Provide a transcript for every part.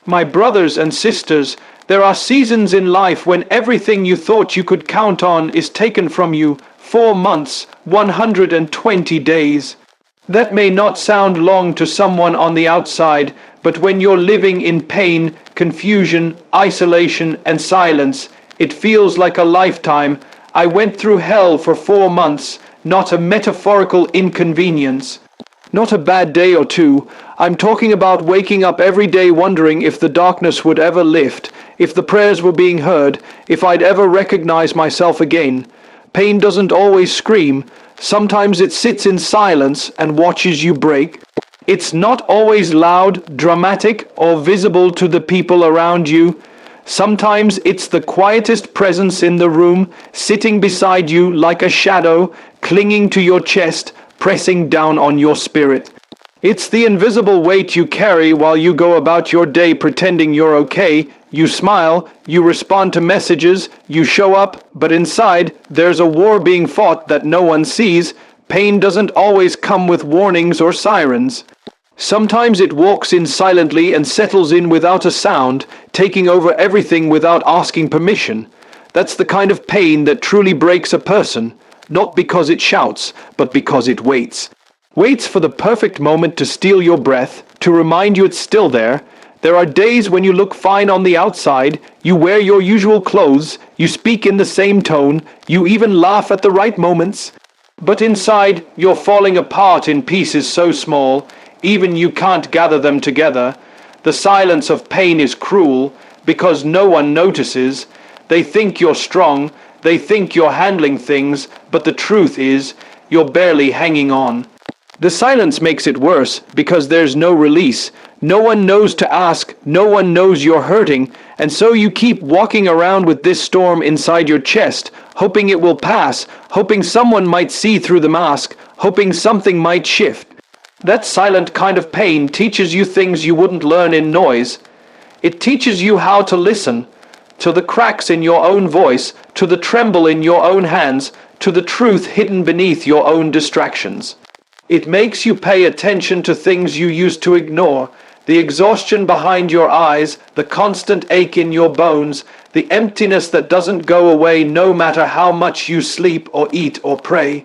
My brothers and sisters, there are seasons in life when everything you thought you could count on is taken from you. 4 months, 120 days. That may not sound long to someone on the outside, but when you're living in pain, confusion, isolation, and silence, it feels like a lifetime. I went through hell for 4 months, not a metaphorical inconvenience. Not a bad day or two. I'm talking about waking up every day wondering if the darkness would ever lift, if the prayers were being heard, if I'd ever recognize myself again. Pain doesn't always scream. Sometimes it sits in silence and watches you break. It's not always loud, dramatic, or visible to the people around you. Sometimes it's the quietest presence in the room, sitting beside you like a shadow, clinging to your chest, pressing down on your spirit. It's the invisible weight you carry while you go about your day pretending you're okay. You smile, you respond to messages, you show up, but inside there's a war being fought that no one sees. Pain doesn't always come with warnings or sirens. Sometimes it walks in silently and settles in without a sound, taking over everything without asking permission. That's the kind of pain that truly breaks a person, not because it shouts, but because it waits. Waits for the perfect moment to steal your breath, to remind you it's still there. There are days when you look fine on the outside, you wear your usual clothes, you speak in the same tone, you even laugh at the right moments. But inside, you're falling apart in pieces so small, even you can't gather them together. The silence of pain is cruel, because no one notices. They think you're strong, they think you're handling things, but the truth is, you're barely hanging on. The silence makes it worse, because there's no release. No one knows to ask, no one knows you're hurting, and so you keep walking around with this storm inside your chest, hoping it will pass, hoping someone might see through the mask, hoping something might shift. That silent kind of pain teaches you things you wouldn't learn in noise. It teaches you how to listen, to the cracks in your own voice, to the tremble in your own hands, to the truth hidden beneath your own distractions. It makes you pay attention to things you used to ignore, the exhaustion behind your eyes, the constant ache in your bones, the emptiness that doesn't go away no matter how much you sleep or eat or pray.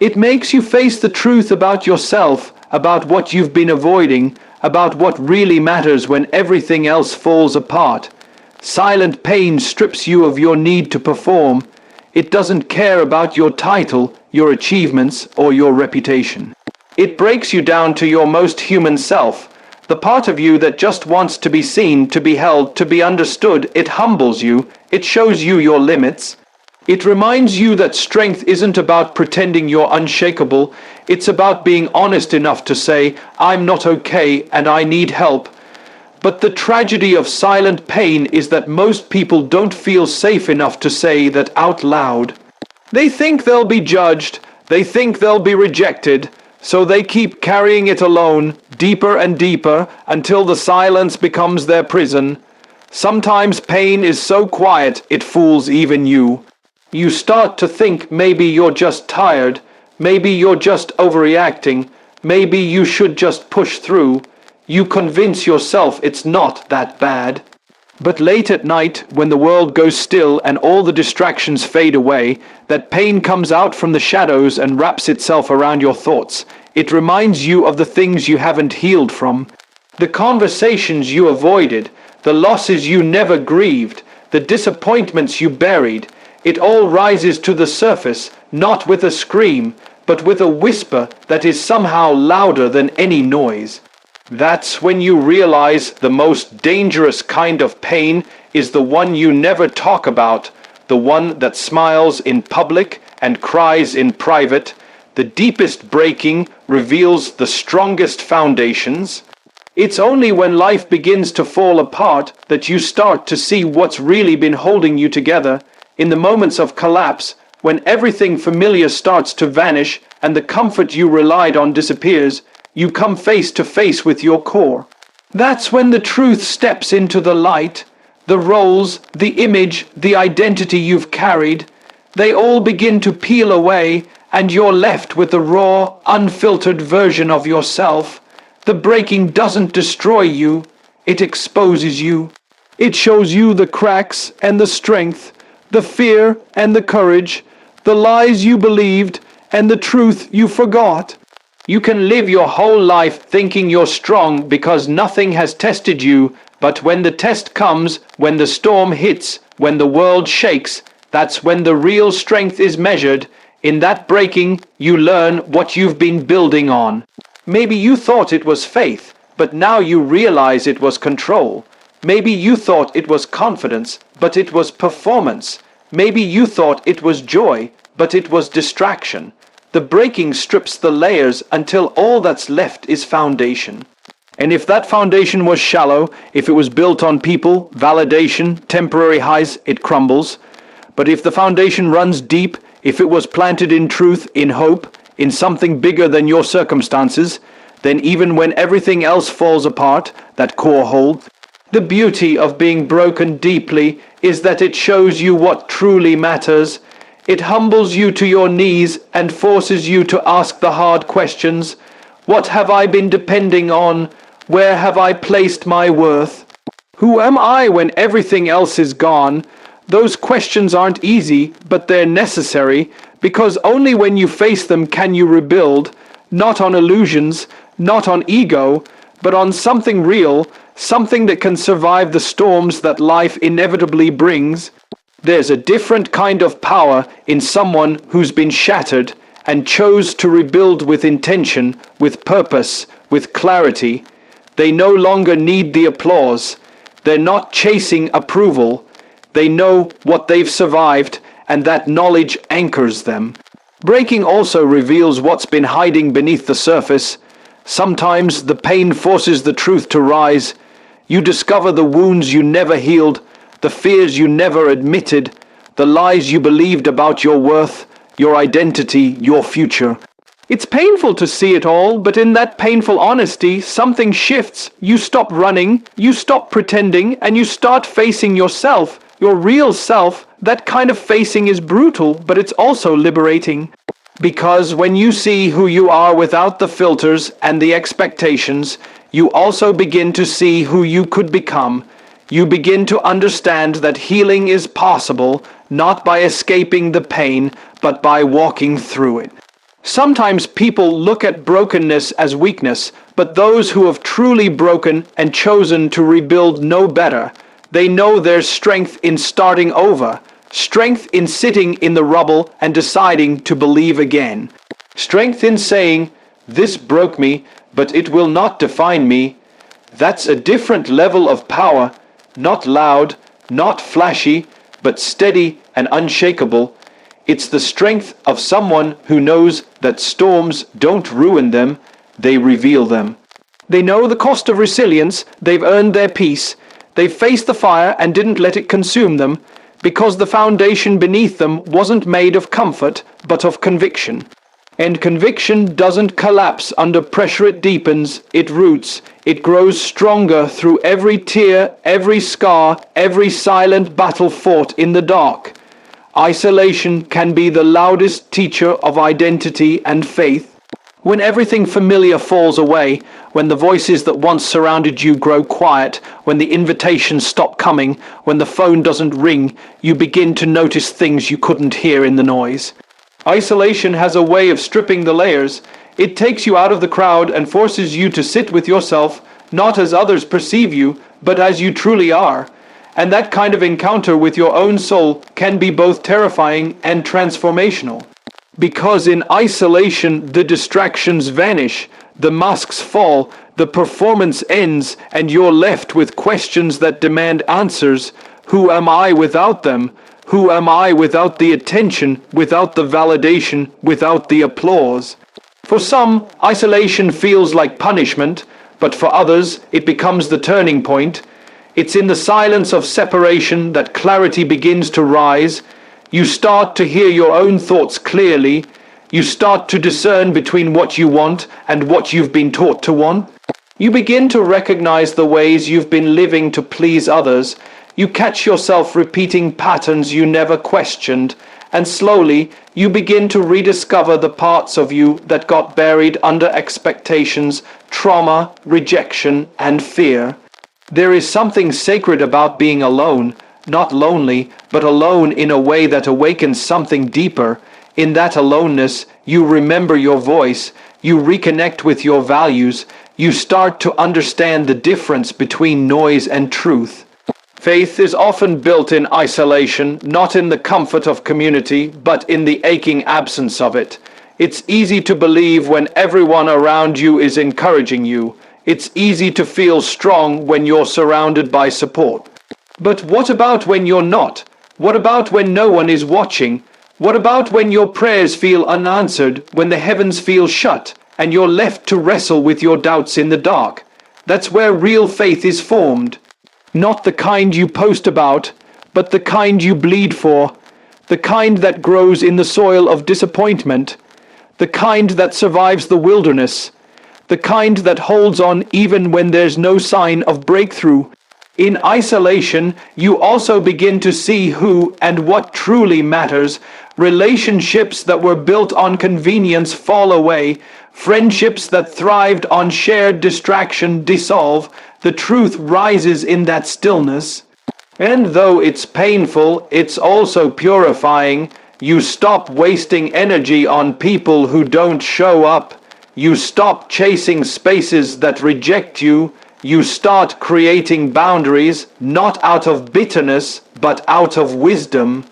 It makes you face the truth about yourself, about what you've been avoiding, about what really matters when everything else falls apart. Silent pain strips you of your need to perform. It doesn't care about your title, your achievements, or your reputation. It breaks you down to your most human self, the part of you that just wants to be seen, to be held, to be understood. It humbles you. It shows you your limits. It reminds you that strength isn't about pretending you're unshakable. It's about being honest enough to say, I'm not okay and I need help. But the tragedy of silent pain is that most people don't feel safe enough to say that out loud. They think they'll be judged, they think they'll be rejected, so they keep carrying it alone, deeper and deeper, until the silence becomes their prison. Sometimes pain is so quiet it fools even you. You start to think maybe you're just tired, maybe you're just overreacting, maybe you should just push through. You convince yourself it's not that bad. But late at night, when the world goes still and all the distractions fade away, that pain comes out from the shadows and wraps itself around your thoughts. It reminds you of the things you haven't healed from, the conversations you avoided, the losses you never grieved, the disappointments you buried. It all rises to the surface, not with a scream, but with a whisper that is somehow louder than any noise. That's when you realize the most dangerous kind of pain is the one you never talk about, the one that smiles in public and cries in private. The deepest breaking reveals the strongest foundations. It's only when life begins to fall apart that you start to see what's really been holding you together. In the moments of collapse, when everything familiar starts to vanish and the comfort you relied on disappears, you come face to face with your core. That's when the truth steps into the light. The roles, the image, the identity you've carried, they all begin to peel away, and you're left with the raw, unfiltered version of yourself. The breaking doesn't destroy you. It exposes you. It shows you the cracks and the strength, the fear and the courage, the lies you believed and the truth you forgot. You can live your whole life thinking you're strong because nothing has tested you, but when the test comes, when the storm hits, when the world shakes, that's when the real strength is measured. In that breaking, you learn what you've been building on. Maybe you thought it was faith, but now you realize it was control. Maybe you thought it was confidence, but it was performance. Maybe you thought it was joy, but it was distraction. The breaking strips the layers until all that's left is foundation. And if that foundation was shallow, if it was built on people, validation, temporary highs, it crumbles. But if the foundation runs deep, if it was planted in truth, in hope, in something bigger than your circumstances, then even when everything else falls apart, that core holds. The beauty of being broken deeply is that it shows you what truly matters. It humbles you to your knees and forces you to ask the hard questions. What have I been depending on? Where have I placed my worth? Who am I when everything else is gone? Those questions aren't easy, but they're necessary, because only when you face them can you rebuild, not on illusions, not on ego, but on something real, something that can survive the storms that life inevitably brings. There's a different kind of power in someone who's been shattered and chose to rebuild with intention, with purpose, with clarity. They no longer need the applause. They're not chasing approval. They know what they've survived, and that knowledge anchors them. Breaking also reveals what's been hiding beneath the surface. Sometimes the pain forces the truth to rise. You discover the wounds you never healed, the fears you never admitted, the lies you believed about your worth, your identity, your future. It's painful to see it all, but in that painful honesty, something shifts. You stop running, you stop pretending, and you start facing yourself, your real self. That kind of facing is brutal, but it's also liberating. Because when you see who you are without the filters and the expectations, you also begin to see who you could become. You begin to understand that healing is possible, not by escaping the pain, but by walking through it. Sometimes people look at brokenness as weakness, but those who have truly broken and chosen to rebuild know better. They know there's strength in starting over, strength in sitting in the rubble and deciding to believe again, strength in saying, "This broke me, but it will not define me." That's a different level of power, not loud, not flashy, but steady and unshakable. It's the strength of someone who knows that storms don't ruin them, they reveal them. They know the cost of resilience, they've earned their peace, they've faced the fire and didn't let it consume them, because the foundation beneath them wasn't made of comfort, but of conviction. And conviction doesn't collapse under pressure, it deepens, it roots, it grows stronger through every tear, every scar, every silent battle fought in the dark. Isolation can be the loudest teacher of identity and faith. When everything familiar falls away, when the voices that once surrounded you grow quiet, when the invitations stop coming, when the phone doesn't ring, you begin to notice things you couldn't hear in the noise. Isolation has a way of stripping the layers. It takes you out of the crowd and forces you to sit with yourself, not as others perceive you, but as you truly are. And that kind of encounter with your own soul can be both terrifying and transformational. Because in isolation, the distractions vanish, the masks fall, the performance ends, and you're left with questions that demand answers. Who am I without them? Who am I without the attention, without the validation, without the applause? For some, isolation feels like punishment, but for others, it becomes the turning point. It's in the silence of separation that clarity begins to rise. You start to hear your own thoughts clearly. You start to discern between what you want and what you've been taught to want. You begin to recognize the ways you've been living to please others. You catch yourself repeating patterns you never questioned, and slowly you begin to rediscover the parts of you that got buried under expectations, trauma, rejection, and fear. There is something sacred about being alone, not lonely, but alone in a way that awakens something deeper. In that aloneness, you remember your voice, you reconnect with your values, you start to understand the difference between noise and truth. Faith is often built in isolation, not in the comfort of community, but in the aching absence of it. It's easy to believe when everyone around you is encouraging you. It's easy to feel strong when you're surrounded by support. But what about when you're not? What about when no one is watching? What about when your prayers feel unanswered, when the heavens feel shut, and you're left to wrestle with your doubts in the dark? That's where real faith is formed. Not the kind you post about, but the kind you bleed for. The kind that grows in the soil of disappointment. The kind that survives the wilderness. The kind that holds on even when there's no sign of breakthrough. In isolation, you also begin to see who and what truly matters. Relationships that were built on convenience fall away. Friendships that thrived on shared distraction dissolve. The truth rises in that stillness. And though it's painful, it's also purifying. You stop wasting energy on people who don't show up. You stop chasing spaces that reject you. You start creating boundaries, not out of bitterness, but out of wisdom.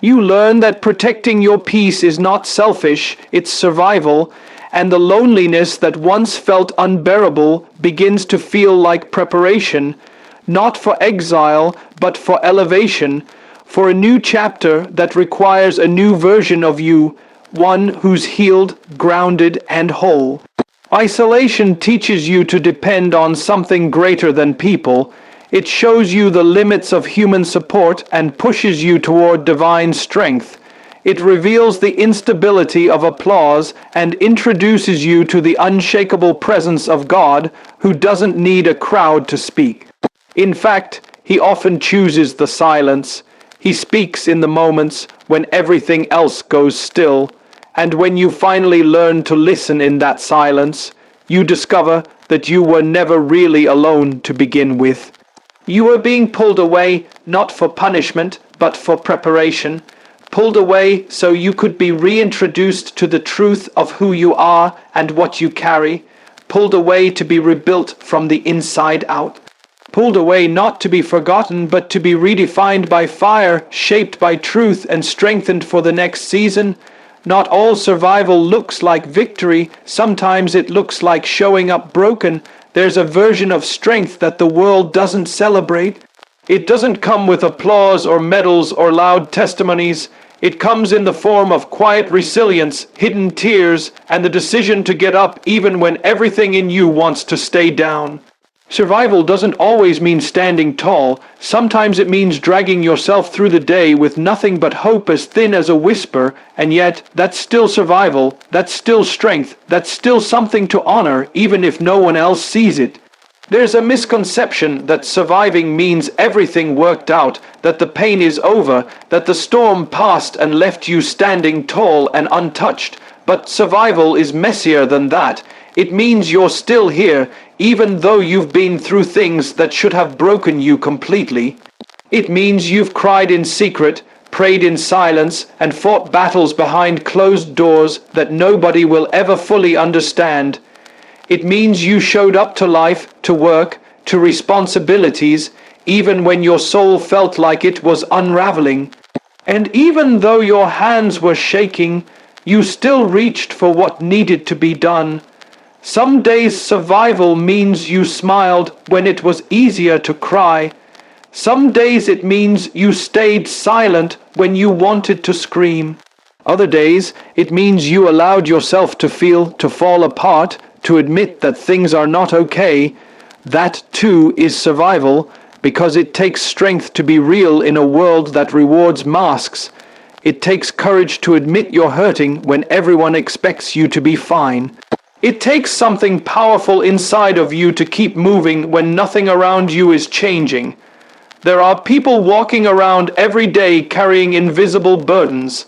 You learn that protecting your peace is not selfish, it's survival, and the loneliness that once felt unbearable begins to feel like preparation, not for exile, but for elevation, for a new chapter that requires a new version of you, one who's healed, grounded, and whole. Isolation teaches you to depend on something greater than people. It shows you the limits of human support and pushes you toward divine strength. It reveals the instability of applause and introduces you to the unshakable presence of God, who doesn't need a crowd to speak. In fact, he often chooses the silence. He speaks in the moments when everything else goes still. And when you finally learn to listen in that silence, you discover that you were never really alone to begin with. You were being pulled away not for punishment, but for preparation. Pulled away so you could be reintroduced to the truth of who you are and what you carry. Pulled away to be rebuilt from the inside out. Pulled away not to be forgotten, but to be redefined by fire, shaped by truth, and strengthened for the next season. Not all survival looks like victory. Sometimes it looks like showing up broken. There's a version of strength that the world doesn't celebrate. It doesn't come with applause or medals or loud testimonies. It comes in the form of quiet resilience, hidden tears, and the decision to get up even when everything in you wants to stay down. Survival doesn't always mean standing tall. Sometimes it means dragging yourself through the day with nothing but hope as thin as a whisper, and yet that's still survival, that's still strength, that's still something to honor even if no one else sees it. There's a misconception that surviving means everything worked out, that the pain is over, that the storm passed and left you standing tall and untouched. But survival is messier than that. It means you're still here, even though you've been through things that should have broken you completely. It means you've cried in secret, prayed in silence, and fought battles behind closed doors that nobody will ever fully understand. It means you showed up to life, to work, to responsibilities, even when your soul felt like it was unraveling. And even though your hands were shaking, you still reached for what needed to be done. Some days survival means you smiled when it was easier to cry. Some days it means you stayed silent when you wanted to scream. Other days it means you allowed yourself to feel, to fall apart, to admit that things are not okay. That too is survival, because it takes strength to be real in a world that rewards masks. It takes courage to admit you're hurting when everyone expects you to be fine. It takes something powerful inside of you to keep moving when nothing around you is changing. There are people walking around every day carrying invisible burdens.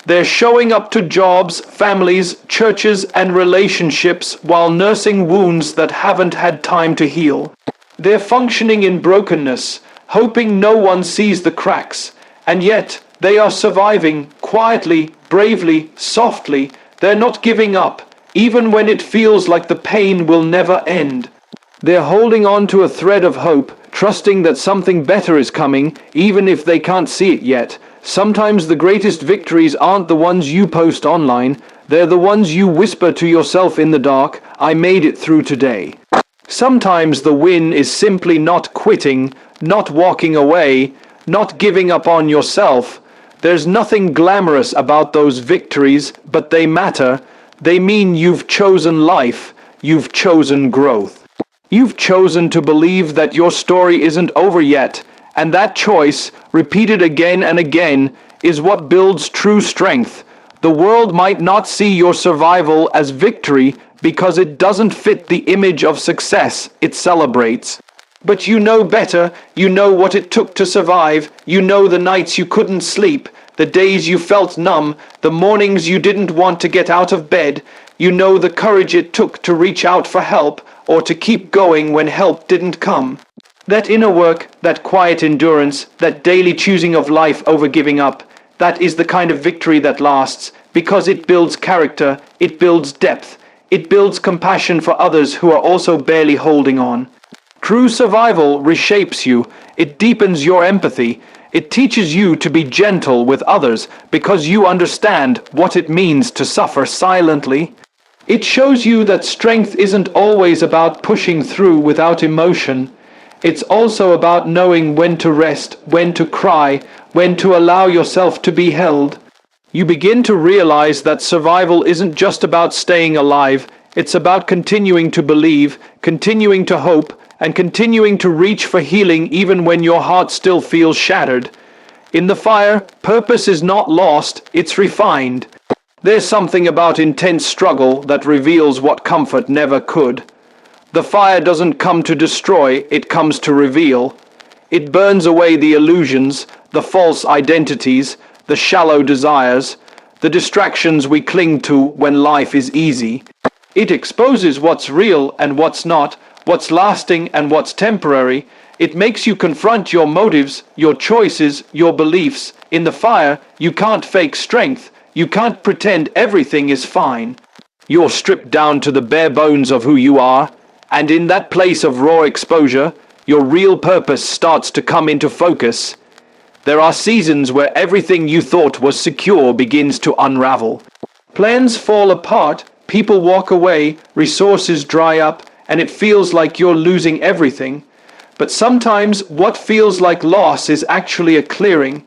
They're showing up to jobs, families, churches, and relationships while nursing wounds that haven't had time to heal. They're functioning in brokenness, hoping no one sees the cracks, and yet they are surviving quietly, bravely, softly. They're not giving up, even when it feels like the pain will never end. They're holding on to a thread of hope, trusting that something better is coming, even if they can't see it yet. Sometimes the greatest victories aren't the ones you post online, they're the ones you whisper to yourself in the dark, "I made it through today." Sometimes the win is simply not quitting, not walking away, not giving up on yourself. There's nothing glamorous about those victories, but they matter. They mean you've chosen life, you've chosen growth. You've chosen to believe that your story isn't over yet, and that choice, repeated again and again, is what builds true strength. The world might not see your survival as victory because it doesn't fit the image of success it celebrates. But you know better, you know what it took to survive, you know the nights you couldn't sleep, the days you felt numb, the mornings you didn't want to get out of bed, you know the courage it took to reach out for help, or to keep going when help didn't come. That inner work, that quiet endurance, that daily choosing of life over giving up, that is the kind of victory that lasts, because it builds character, it builds depth, it builds compassion for others who are also barely holding on. True survival reshapes you, it deepens your empathy, it teaches you to be gentle with others because you understand what it means to suffer silently. It shows you that strength isn't always about pushing through without emotion. It's also about knowing when to rest, when to cry, when to allow yourself to be held. You begin to realize that survival isn't just about staying alive, it's about continuing to believe, continuing to hope, and continuing to reach for healing even when your heart still feels shattered. In the fire, purpose is not lost, it's refined. There's something about intense struggle that reveals what comfort never could. The fire doesn't come to destroy, it comes to reveal. It burns away the illusions, the false identities, the shallow desires, the distractions we cling to when life is easy. It exposes what's real and what's not, what's lasting and what's temporary. It makes you confront your motives, your choices, your beliefs. In the fire, you can't fake strength. You can't pretend everything is fine. You're stripped down to the bare bones of who you are, and in that place of raw exposure, your real purpose starts to come into focus. There are seasons where everything you thought was secure begins to unravel. Plans fall apart, people walk away, resources dry up, and it feels like you're losing everything. But sometimes what feels like loss is actually a clearing,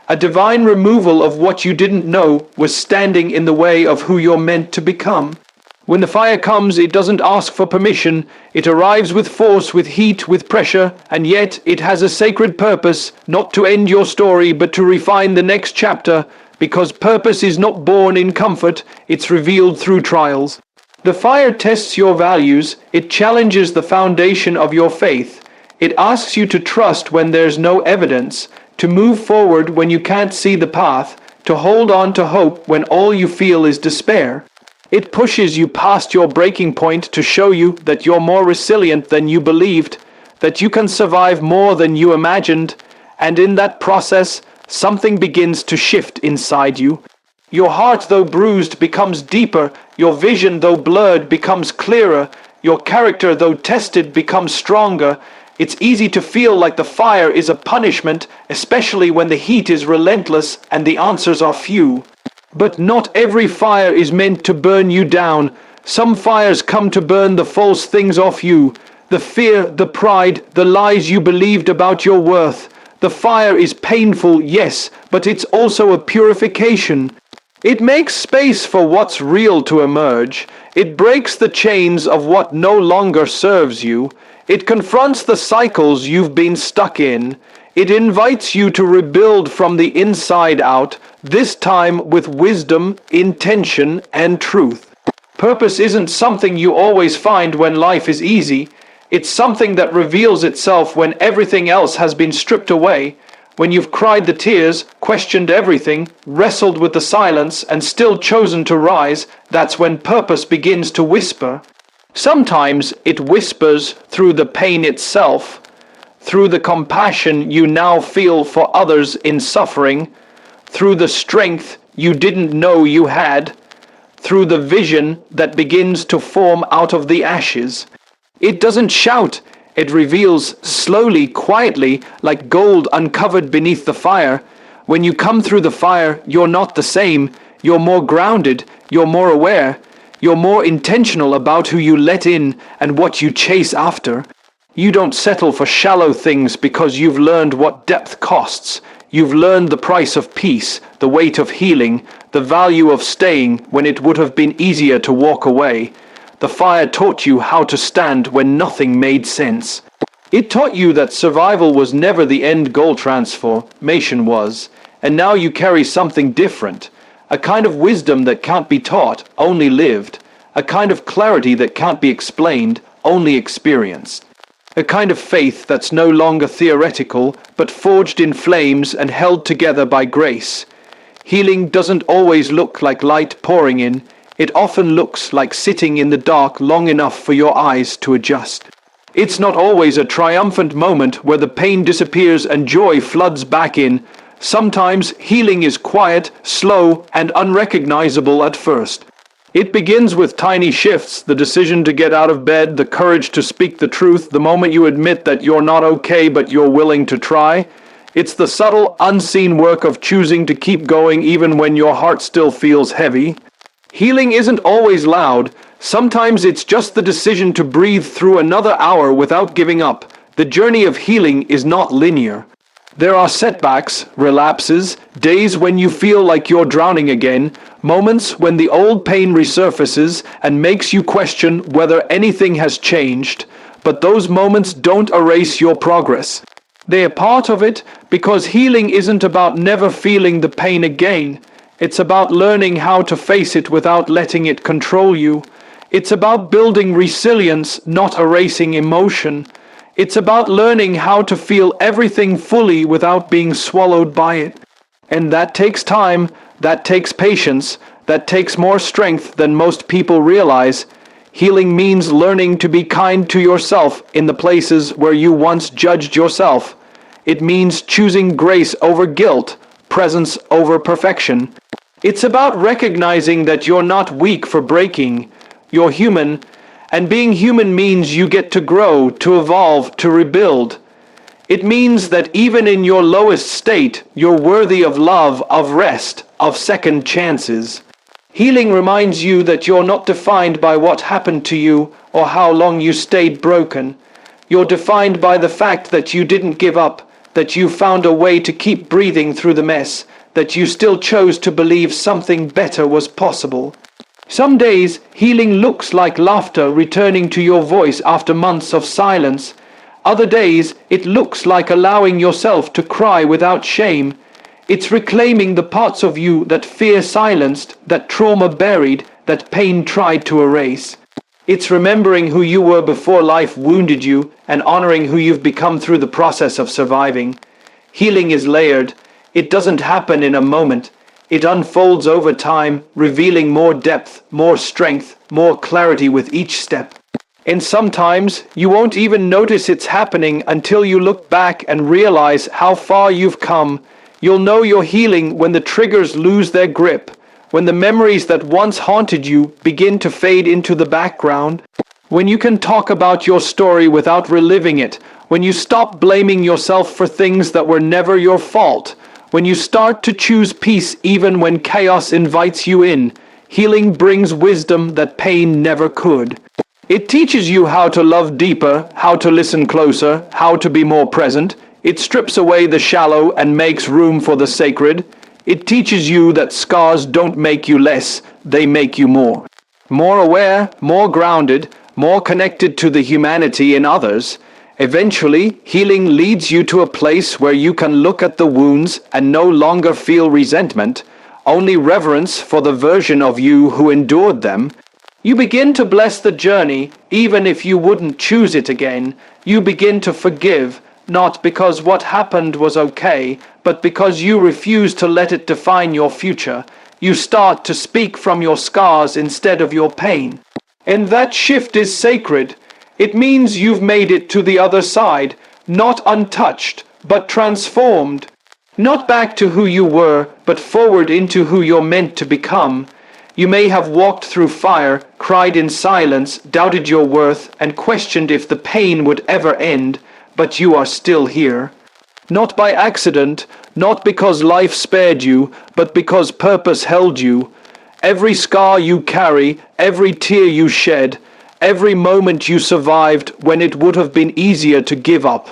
a divine removal of what you didn't know was standing in the way of who you're meant to become. When the fire comes, it doesn't ask for permission. It arrives with force, with heat, with pressure, and yet it has a sacred purpose, not to end your story, but to refine the next chapter, because purpose is not born in comfort, it's revealed through trials. The fire tests your values, it challenges the foundation of your faith. It asks you to trust when there's no evidence, to move forward when you can't see the path, to hold on to hope when all you feel is despair. It pushes you past your breaking point to show you that you're more resilient than you believed, that you can survive more than you imagined, and in that process, something begins to shift inside you. Your heart, though bruised, becomes deeper, your vision, though blurred, becomes clearer, your character, though tested, becomes stronger. It's easy to feel like the fire is a punishment, especially when the heat is relentless and the answers are few. But not every fire is meant to burn you down. Some fires come to burn the false things off you, the fear, the pride, the lies you believed about your worth. The fire is painful, yes, but it's also a purification. It makes space for what's real to emerge. It breaks the chains of what no longer serves you. It confronts the cycles you've been stuck in. It invites you to rebuild from the inside out, this time with wisdom, intention, and truth. Purpose isn't something you always find when life is easy. It's something that reveals itself when everything else has been stripped away. When you've cried the tears, questioned everything, wrestled with the silence, and still chosen to rise, that's when purpose begins to whisper. Sometimes it whispers through the pain itself, through the compassion you now feel for others in suffering, through the strength you didn't know you had, through the vision that begins to form out of the ashes. It doesn't shout, it reveals slowly, quietly, like gold uncovered beneath the fire. When you come through the fire, you're not the same. You're more grounded, you're more aware, you're more intentional about who you let in and what you chase after. You don't settle for shallow things because you've learned what depth costs. You've learned the price of peace, the weight of healing, the value of staying when it would have been easier to walk away. The fire taught you how to stand when nothing made sense. It taught you that survival was never the end goal, transformation was. And now you carry something different. A kind of wisdom that can't be taught, only lived. A kind of clarity that can't be explained, only experienced. A kind of faith that's no longer theoretical, but forged in flames and held together by grace. Healing doesn't always look like light pouring in. It often looks like sitting in the dark long enough for your eyes to adjust. It's not always a triumphant moment where the pain disappears and joy floods back in. Sometimes healing is quiet, slow, and unrecognizable at first. It begins with tiny shifts, the decision to get out of bed, the courage to speak the truth, the moment you admit that you're not okay but you're willing to try. It's the subtle, unseen work of choosing to keep going even when your heart still feels heavy. Healing isn't always loud. Sometimes it's just the decision to breathe through another hour without giving up. The journey of healing is not linear. There are setbacks, relapses, days when you feel like you're drowning again, moments when the old pain resurfaces and makes you question whether anything has changed, but those moments don't erase your progress. They are part of it because healing isn't about never feeling the pain again. It's about learning how to face it without letting it control you. It's about building resilience, not erasing emotion. It's about learning how to feel everything fully without being swallowed by it. And that takes time, that takes patience, that takes more strength than most people realize. Healing means learning to be kind to yourself in the places where you once judged yourself. It means choosing grace over guilt, presence over perfection. It's about recognizing that you're not weak for breaking. You're human. And being human means you get to grow, to evolve, to rebuild. It means that even in your lowest state, you're worthy of love, of rest, of second chances. Healing reminds you that you're not defined by what happened to you or how long you stayed broken. You're defined by the fact that you didn't give up, that you found a way to keep breathing through the mess, that you still chose to believe something better was possible. Some days, healing looks like laughter returning to your voice after months of silence. Other days, it looks like allowing yourself to cry without shame. It's reclaiming the parts of you that fear silenced, that trauma buried, that pain tried to erase. It's remembering who you were before life wounded you and honoring who you've become through the process of surviving. Healing is layered. It doesn't happen in a moment. It unfolds over time, revealing more depth, more strength, more clarity with each step. And sometimes you won't even notice it's happening until you look back and realize how far you've come. You'll know you're healing when the triggers lose their grip, when the memories that once haunted you begin to fade into the background, when you can talk about your story without reliving it, when you stop blaming yourself for things that were never your fault, when you start to choose peace even when chaos invites you in. Healing brings wisdom that pain never could. It teaches you how to love deeper, how to listen closer, how to be more present. It strips away the shallow and makes room for the sacred. It teaches you that scars don't make you less, they make you more. More aware, more grounded, more connected to the humanity in others. Eventually, healing leads you to a place where you can look at the wounds and no longer feel resentment, only reverence for the version of you who endured them. You begin to bless the journey, even if you wouldn't choose it again. You begin to forgive, not because what happened was okay, but because you refuse to let it define your future. You start to speak from your scars instead of your pain. And that shift is sacred. It means you've made it to the other side, not untouched, but transformed. Not back to who you were, but forward into who you're meant to become. You may have walked through fire, cried in silence, doubted your worth, and questioned if the pain would ever end, but you are still here. Not by accident, not because life spared you, but because purpose held you. Every scar you carry, every tear you shed, every moment you survived when it would have been easier to give up,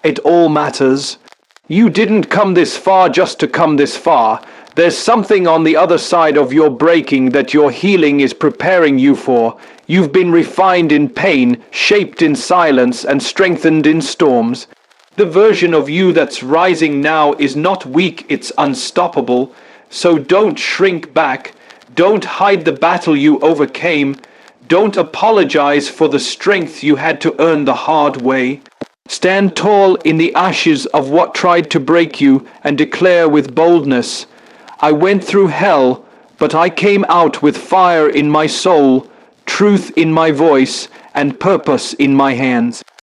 it all matters. You didn't come this far just to come this far. There's something on the other side of your breaking that your healing is preparing you for. You've been refined in pain, shaped in silence, and strengthened in storms. The version of you that's rising now is not weak, it's unstoppable. So don't shrink back. Don't hide the battle you overcame. Don't apologize for the strength you had to earn the hard way. Stand tall in the ashes of what tried to break you and declare with boldness, I went through hell, but I came out with fire in my soul, truth in my voice, and purpose in my hands.